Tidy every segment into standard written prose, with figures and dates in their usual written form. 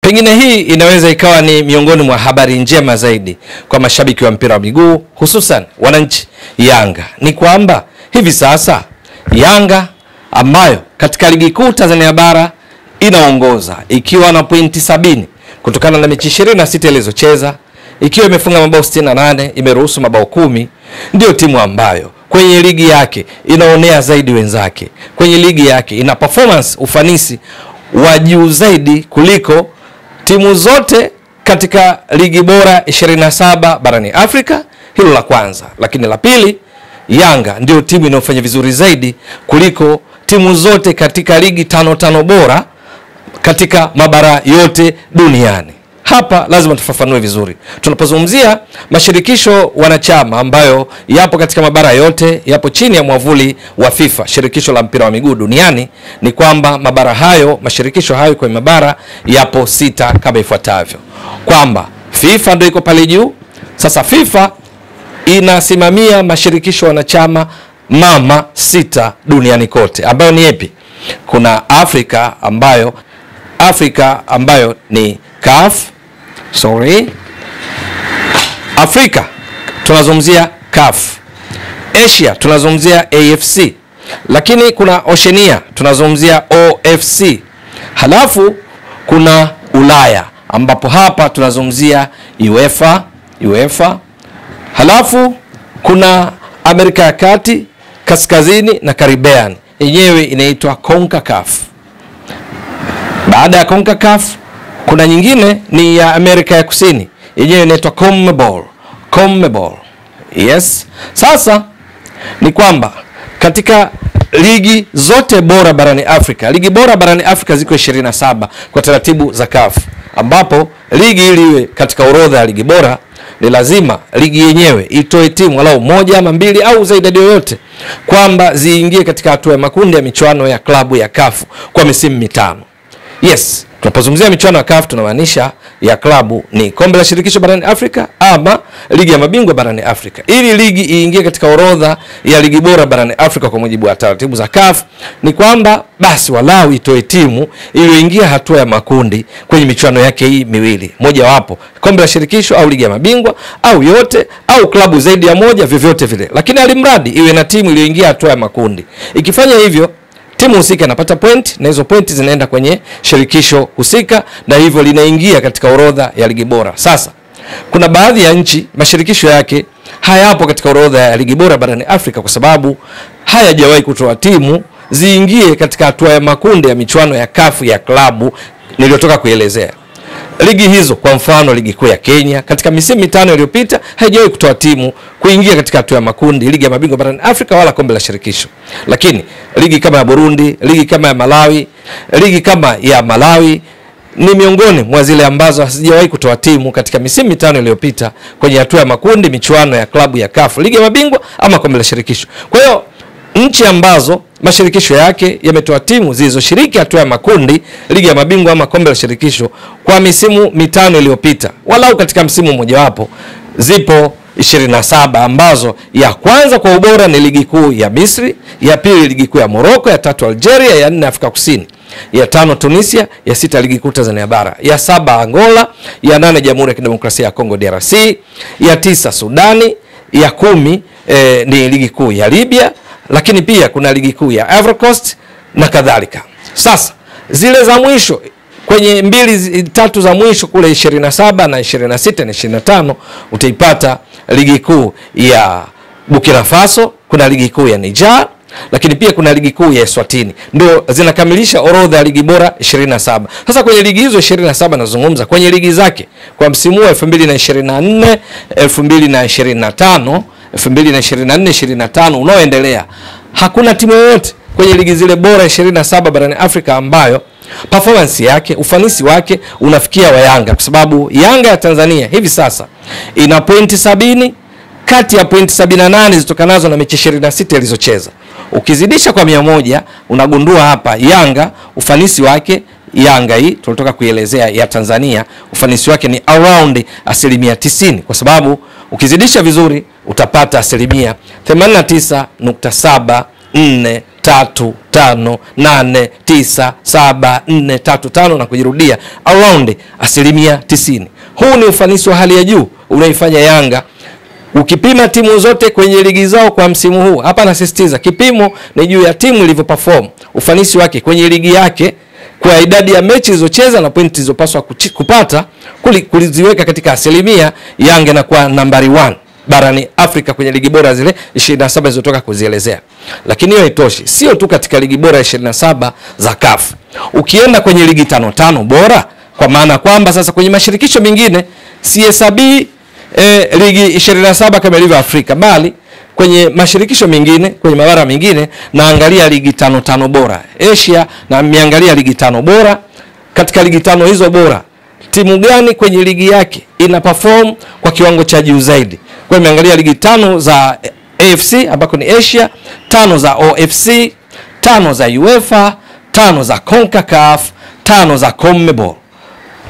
Pengine hii inaweza ikawa ni miongoni mwa habari njema zaidi kwa mashabiki wa mpira wa miguu, hususan wananchi Yanga. Ni kwamba hivi sasa Yanga ambayo katika ligi kuu Tanzania bara inaongoza ikiwa na pointi 70 kutokana na mechi 26 ilizocheza, ikiwa imefunga mabao 68, imeruhusu mabao 10, ndio timu ambayo kwenye ligi yake inaonea zaidi wenzake. Kwenye ligi yake ina performance, ufanisi wa juu zaidi kuliko timu zote katika ligi bora 27 barani Afrika. Hilo la kwanza. Lakini la pili, Yanga ndio timu inayofanya vizuri zaidi kuliko timu zote katika ligi 5 bora katika mabara yote duniani. Hapa lazima tufafanue vizuri. Tunapozungumzia mashirikisho wanachama ambayo yapo katika mabara yote, yapo chini ya mwavuli wa FIFA, shirikisho la mpira wa miguu duniani, ni kwamba mabara hayo, mashirikisho hayo kwa mabara yapo 6 kama ifuatavyo. Kwamba FIFA ndio iko pale juu. Sasa FIFA inasimamia mashirikisho wanachama mama 6 duniani kote, ambayo ni yapi? Kuna Afrika ambayo ni CAF. Afrika tunazungumzia CAF. Asia tunazungumzia AFC. Lakini kuna Oceania tunazungumzia OFC. Halafu kuna Ulaya ambapo hapa tunazungumzia UEFA. Halafu kuna Amerika ya Kati, Kaskazini na Caribbean, yenyewe inaitwa CONCACAF. Baada ya CONCACAF kuna nyingine ni ya Amerika ya Kusini, yenyewe inaitwa CONMEBOL. Yes. Sasa ni kwamba katika ligi zote bora barani Afrika, ligi bora barani Afrika ziko 27 kwa taratibu za CAF, ambapo ligi iliwe katika orodha ya ligi bora ni lazima ligi yenyewe itoe timu walau 1 ama 2 au zaidi yoyote kwamba ziingie katika hatua ya makundi ya michuano ya klabu ya CAF kwa misimu 5. Yes, tunapozungumzia michuano ya CAF tunamaanisha ya klabu ni kombe la shirikisho barani Afrika ama ligi ya mabingwa barani Afrika. Ili ligi iingie katika orodha ya ligi bora barani Afrika kwa mujibu wa taratibu za CAF, ni kwamba basi walau itoe timu iliyoingia hatua ya makundi kwenye michuano yake hii miwili, moja wapo kombe la shirikisho au ligi ya mabingwa au yote au klabu zaidi ya moja, vyovyote vile, lakini alimradi iwe na timu iliyoingia hatua ya makundi. Ikifanya hivyo, timu husika inapata point na hizo point zinaenda kwenye shirikisho husika, na hivyo linaingia katika orodha ya ligi bora. Sasa kuna baadhi ya nchi mashirikisho yake hayapo katika orodha ya ligi bora barani Afrika kwa sababu hayajawahi kutoa timu ziingie katika hatua ya makundi ya michuano ya CAF ya klabu niliyotoka kuelezea. Ligi hizo kwa mfano ligi kuu ya Kenya katika misimu 5 iliyopita haijawahi kutoa timu kuingia katika hatua ya makundi ligi ya mabingwa barani Afrika wala kombe la shirikisho. Lakini ligi kama ya Burundi, ligi kama ya Malawi ni miongoni mwa zile ambazo hazijawahi kutoa timu katika misimu 5 iliyopita kwenye hatua ya makundi michuano ya klabu ya CAF, ligi ya mabingwa ama kombe la shirikisho. Kwa hiyo nchi ambazo mashirikisho yake yametoa timu zilizoshiriki hatua ya makundi ligi ya mabingwa ama kombe la shirikisho kwa misimu 5 iliyopita, walau katika msimu mmoja wapo, zipo 27, ambazo ya kwanza kwa ubora ni ligi kuu ya Misri, ya pili ligi kuu ya Morocco, ya 3 Algeria, ya 4 Afrika Kusini, ya 5 Tunisia, ya 6 ligi kuu Tanzania bara, ya 7 Angola, ya 8 Jamhuri ya Kidemokrasia ya Kongo DRC, ya 9 Sudani, ya 10 ni ligi kuu ya Libya, lakini pia kuna ligi kuu ya Ivory Coast na kadhalika. Sasa zile za mwisho kwenye 2-3 za mwisho kule 27 na 26 na 25 utaipata ligi kuu ya Burkina Faso, kuna ligi kuu ya Niger, lakini pia kuna ligi kuu ya Eswatini. Ndio zinakamilisha orodha ya ligi bora 27. Sasa kwenye ligi hizo 27 nazungumza kwenye ligi zake kwa msimu wa 2024 2025 2024-25 unaoendelea, hakuna timu yoyote kwenye ligi zile bora 27 barani Afrika ambayo performance yake, ufanisi wake unafikia wa Yanga, kwa sababu Yanga ya Tanzania hivi sasa ina pointi 70 kati ya pointi 78 zitokanazo na mechi 26 ilizocheza. Ukizidisha kwa 100 unagundua hapa Yanga ufanisi wake, Yanga hii tulitoka kuielezea ya Tanzania, ufanisi wake ni around 90%, kwa sababu ukizidisha vizuri utapata 89.7 4 3 5 8 9 7 4 3 5 na kujirudia around 90%. Huu ni ufanisi wa hali ya juu unaifanya Yanga. Ukipima timu zote kwenye ligi zao kwa msimu huu, hapa nasisitiza kipimo ni juu ya timu ilivyoperform, ufanisi wake kwenye ligi yake kwa idadi ya mechi zilizocheza na pointi zilizopaswa kupata, kuliziweka katika asilimia, Yanga na kwa nambari 1 barani Afrika kwenye ligi bora zile 27 zilizotoka kuzielezea. Lakini hiyo haitoshi, sio tu katika ligi bora 27 za CAF. Ukienda kwenye ligi 5 bora, kwa maana kwamba sasa kwenye mashirikisho mengine sihesabii ligi 27 kama ilivyo Afrika, bali kwenye mashirikisho mengine, kwenye mabara mengine, naangalia ligi 5 bora. Asia na miangalia ligi 5 bora. Katika ligi 5 hizo bora, timu gani kwenye ligi yake ina perform kwa kiwango cha juu zaidi? Kwa hiyo nimeangalia ligi 5 za AFC ambako ni Asia, 5 za OFC, 5 za UEFA, 5 za CONCACAF, 5 za CONMEBOL.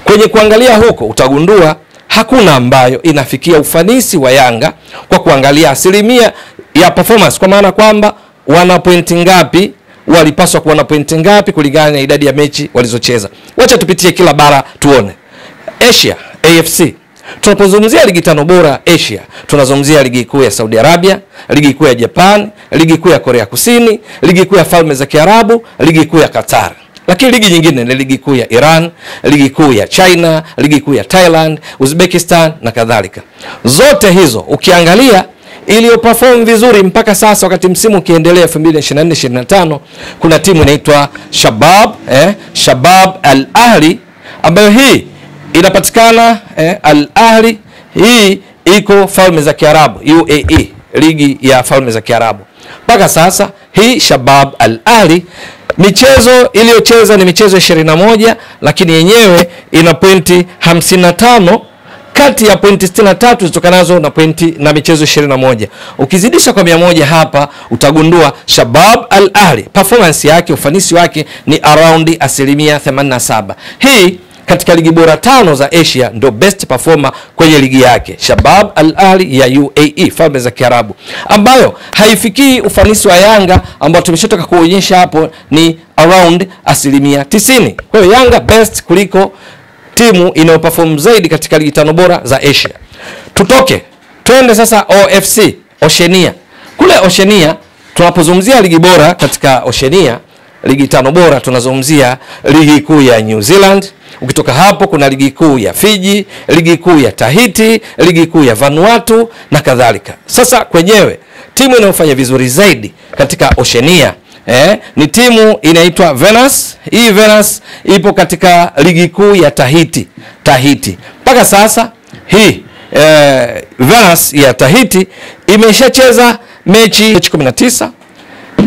Kwenye kuangalia huko utagundua hakuna ambayo inafikia ufanisi wa Yanga kwa kuangalia asilimia ya performance, kwa maana kwamba wana pointi ngapi, walipaswa kuwa na pointi ngapi kulingana na idadi ya mechi walizocheza. Wacha tupitie kila bara tuone. Asia, AFC. Tunapozungumzia ligi 5 bora Asia, tunazungumzia ligi kuu ya Saudi Arabia, ligi kuu ya Japan, ligi kuu ya Korea Kusini, ligi kuu ya Falme za Kiarabu, ligi kuu ya Qatar. Lakini ligi nyingine ni ligi kuu ya Iran, ligi kuu ya China, ligi kuu ya Thailand, Uzbekistan na kadhalika. Zote hizo ukiangalia iliyoperform vizuri mpaka sasa wakati msimu ukiendelea 2024-2025, kuna timu inaitwa Shabab Al Ahli, ambayo hii inapatikana Al Ahli, hii iko Falme za Kiarabu, UAE, ligi ya Falme za Kiarabu. Mpaka sasa hii Shabab Al Ahli michezo iliyocheza ni michezo 21, lakini yenyewe ina pointi 55 kati ya pointi 63 zitokanazo na pointi na michezo 21. Ukizidisha kwa 100 hapa utagundua Shabab Al Ahli performance yake, ufanisi wake ni around 87%. Hii katika ligi bora 5 za Asia ndio best performer kwenye ligi yake, Shabab Al Ahli ya UAE, Falme za Kiarabu, ambayo haifikii ufanisi wa Yanga ambao tumeshatoka kuonyesha hapo ni around 90%. Kwa hiyo Yanga best kuliko timu inayoperform zaidi katika ligi 5 bora za Asia. Twende sasa OFC, Oceania. Kule Oceania tunapozungumzia ligi bora katika Oceania, ligi 5 bora, tunazungumzia ligi kuu ya New Zealand. Ukitoka hapo kuna ligi kuu ya Fiji, ligi kuu ya Tahiti, ligi kuu ya Vanuatu na kadhalika. Sasa kwenyewe timu inayofanya vizuri zaidi katika Oceania ni timu inaitwa Venus. Hii Venus ipo katika ligi kuu ya Tahiti. Mpaka sasa hii Venus ya Tahiti imeshacheza mechi 19.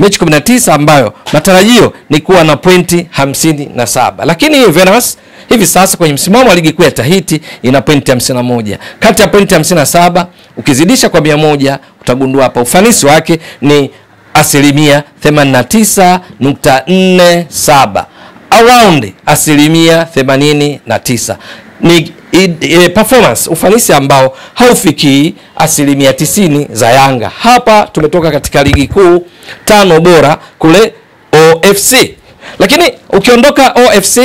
Mechi 19 ambayo matarajio ni kuwa na pointi 57. Lakini hii Venus hivi sasa kwenye msimamo wa ligi kuu ya Tahiti ina pointi 51. Kati ya pointi 57 ukizidisha kwa 100 utagundua hapa ufanisi wake ni asilimia 89.47, around asilimia 89. Ni performance, ufanisi ambao haufikii asilimia 90 za Yanga. Hapa tumetoka katika ligi kuu 5 bora kule OFC. Lakini ukiondoka OFC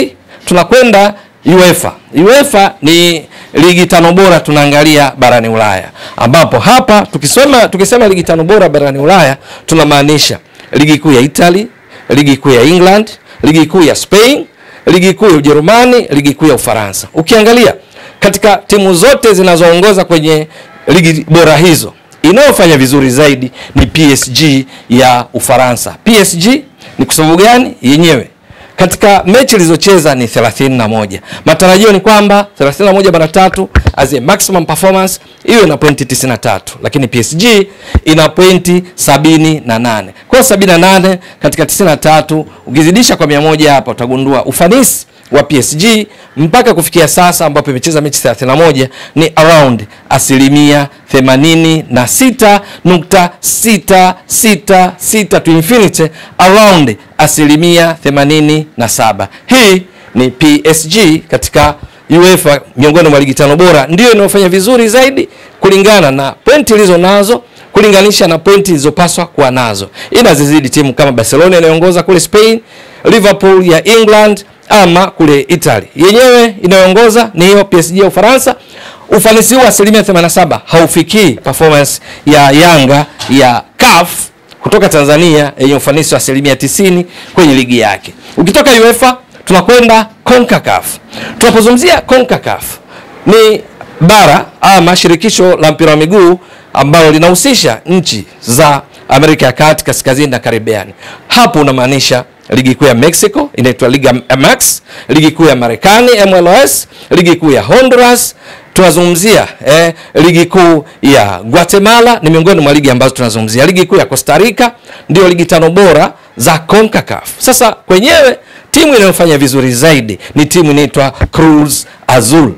tunakwenda UEFA. UEFA ni ligi 5 bora tunaangalia barani Ulaya, ambapo hapa tukisema ligi 5 bora barani Ulaya tunamaanisha ligi kuu ya Italy, ligi kuu ya England, ligi kuu ya Spain, ligi kuu ya Ujerumani, ligi kuu ya Ufaransa. Ukiangalia katika timu zote zinazoongoza kwenye ligi bora hizo, inayofanya vizuri zaidi ni PSG ya Ufaransa. PSG ni kwa sababu gani? Yenyewe katika mechi zilizocheza ni 31. Matarajio ni kwamba 31 mara 3 as a maximum performance iwe na pointi 93, lakini PSG ina pointi 78. Kwa 78 katika 93 ukizidisha kwa 100 hapa utagundua ufanisi wa PSG mpaka kufikia sasa ambapo imecheza mechi 31 ni around asilimia 86.666 to infinity, around asilimia 87. Hii ni PSG katika UEFA miongoni mwa ligi 5 bora ndio inayofanya vizuri zaidi kulingana na pointi ilizo nazo, kulinganisha na pointi zilizopaswa kuwa nazo. Inazizidi timu kama Barcelona inayoongoza kule Spain, Liverpool ya England ama kule Italy. Yenyewe inayoongoza ni hiyo PSG ya Ufaransa. Ufanisi huu 87% haufikii performance ya Yanga ya CAF kutoka Tanzania yenye ufanisi wa 90% kwenye ligi yake. Ukitoka UEFA tunakwenda CONCACAF. Tunapozungumzia CONCACAF ni bara ama shirikisho la mpira wa miguu ambalo linahusisha nchi za Amerika ya Kati, Kaskazini na Caribbean. Hapo unamaanisha ligi kuu ya Mexico inaitwa Liga MX, ligi kuu ya Marekani MLS, ligi kuu ya Honduras, tunazungumzia ligi kuu ya Guatemala ni miongoni mwa ligi ambazo tunazungumzia. Ligi kuu ya Costa Rica ndio ligi 5 bora za CONCACAF. Sasa kwenyewe timu inayofanya vizuri zaidi ni timu inaitwa Cruz Azul.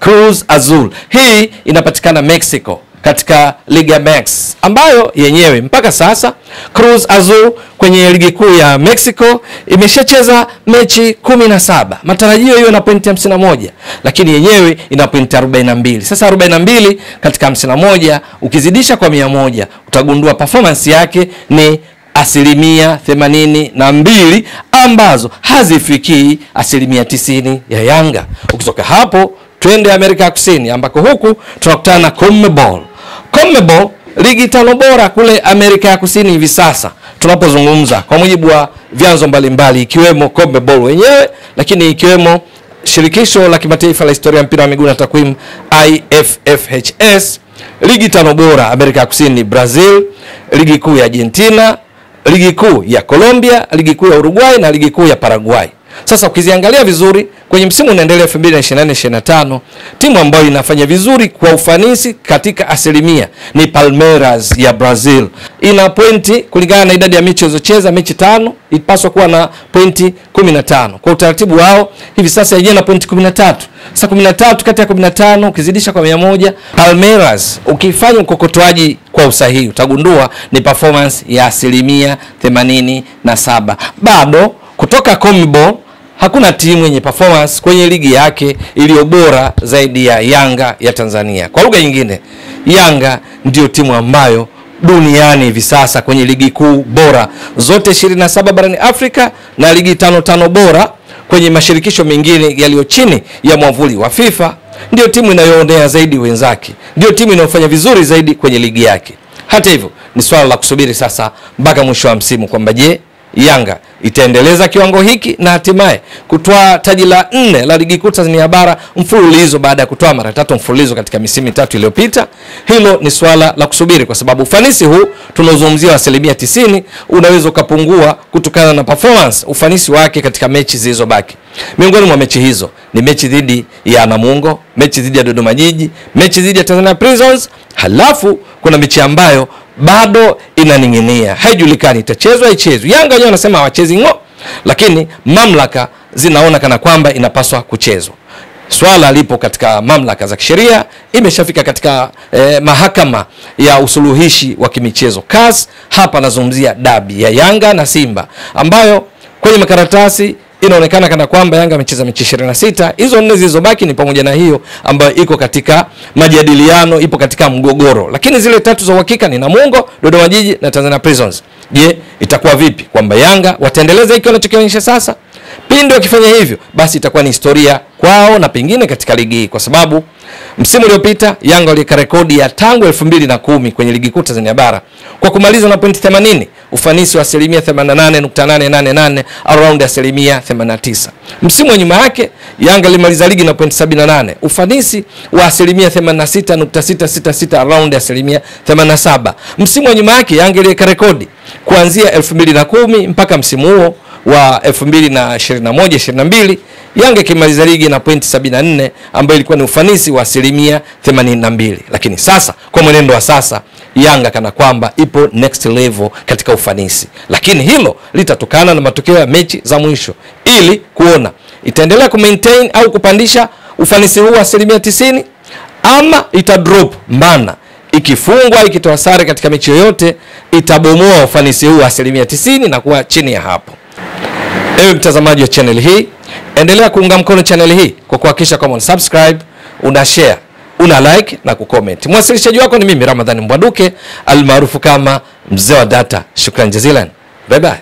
Cruz Azul. Hii inapatikana Mexico katika Liga MX ambayo yenyewe mpaka sasa Cruz Azul kwenye ligi kuu ya Mexico imeshacheza mechi 17. Matarajio hiyo na pointi 51, lakini yenyewe ina pointi 42. Sasa 42 katika 51 ukizidisha kwa 100 utagundua performance yake ni 82% ambazo hazifikii 90% ya Yanga. Ukitoka hapo twende Amerika ya Kusini ambako huku tunakutana na CONMEBOL. CONMEBOL ligi 5 bora kule Amerika ya Kusini hivi sasa tunapozungumza, kwa mujibu wa vyanzo mbalimbali ikiwemo CONMEBOL wenyewe, lakini ikiwemo shirikisho la kimataifa la historia ya mpira wa miguu na takwimu IFFHS. Ligi 5 bora Amerika ya Kusini ni Brazil, ligi kuu ya Argentina, ligi kuu ya Colombia, ligi kuu ya Uruguay na ligi kuu ya Paraguay. Sasa ukiziangalia vizuri kwenye msimu unaendelea 2024-2025, timu ambayo inafanya vizuri kwa ufanisi katika asilimia ni Palmeiras ya Brazil. Ina pointi kulingana na idadi ya mechi zilizocheza, mechi 5 ipaswa kuwa na pointi 15. Kwa utaratibu wao hivi sasa yenyewe na pointi 13. Sasa 13 kati ya 15 ukizidisha kwa 100, Palmeiras ukifanya ukokotoaji kwa usahihi utagundua ni performance ya 87%. Bado kutoka CONMEBOL hakuna timu yenye performance kwenye ligi yake iliyo bora zaidi ya Yanga ya Tanzania. Kwa lugha nyingine, Yanga ndio timu ambayo duniani hivi sasa kwenye ligi kuu bora zote 27 barani Afrika na ligi 5 bora kwenye mashirikisho mengine yaliyo chini ya mwavuli wa FIFA, ndio timu inayoonea zaidi wenzake, ndio timu inayofanya vizuri zaidi kwenye ligi yake. Hata hivyo ni swala la kusubiri sasa mpaka mwisho wa msimu kwamba je, Yanga itaendeleza kiwango hiki na hatimaye kutoa taji la 4 la ligi kuu Tanzania bara mfululizo baada ya kutoa mara 3 mfululizo katika misimu 3 iliyopita. Hilo ni swala la kusubiri kwa sababu ufanisi huu tunaozungumzia 90% unaweza kupungua kutokana na performance ufanisi wake katika mechi zilizobaki. Miongoni mwa mechi hizo ni mechi dhidi ya Namungo, mechi dhidi ya Dodoma Jiji, mechi dhidi ya Tanzania Prisons, halafu kuna mechi ambayo bado inaning'inia, haijulikani itachezwa ichezwe. Yanga wenyewe wanasema hawachezi ngo, lakini mamlaka zinaona kana kwamba inapaswa kuchezwa. Swala lipo katika mamlaka za kisheria, imeshafika katika mahakama ya usuluhishi wa kimichezo CAS. Hapa nazungumzia dabi ya Yanga na Simba ambayo kwenye makaratasi inaonekana kana kwamba Yanga amecheza mechi 26. Hizo 4 zilizobaki ni pamoja na hiyo ambayo iko katika majadiliano, ipo katika mgogoro. Lakini zile 3 za uhakika ni Namungo, Dodoma Jiji na Tanzania Prisons. Je, itakuwa vipi kwamba Yanga wataendeleza hiki wanachokionyesha sasa? Pindi wakifanya hivyo, basi itakuwa ni historia kwao na pengine katika ligi hii, kwa sababu msimu uliopita Yanga waliweka rekodi ya tangu 2010 kwenye ligi kuu Tanzania bara kwa kumaliza na pointi 80, ufanisi wa 88.888 around 89. Msimu wa nyuma yake Yanga ilimaliza ligi na pointi 78, ufanisi wa 86.666 around 87. Msimu wa nyuma yake Yanga iliweka rekodi kuanzia 2010 mpaka msimu huo wa 2021-22 Yanga kimaliza ligi na pointi 74 ambayo ilikuwa ni ufanisi wa 82. Lakini sasa kwa mwenendo wa sasa Yanga kana kwamba ipo next level katika ufanisi, lakini hilo litatokana na matokeo ya mechi za mwisho ili kuona itaendelea kumaintain au kupandisha ufanisi huu wa 90% ama itadrop. Maana ikifungwa, ikitoa sare katika mechi yoyote itabomoa ufanisi huu wa 90% na kuwa chini ya hapo. Ewe mtazamaji wa channel hii, endelea kuunga mkono channel hii kwa kuhakikisha kama una subscribe, una share, una like na kucomment. Mwasilishaji wako ni mimi Ramadhani Mbwaduke almaarufu kama mzee wa data. Shukran jazilan. Bye bye.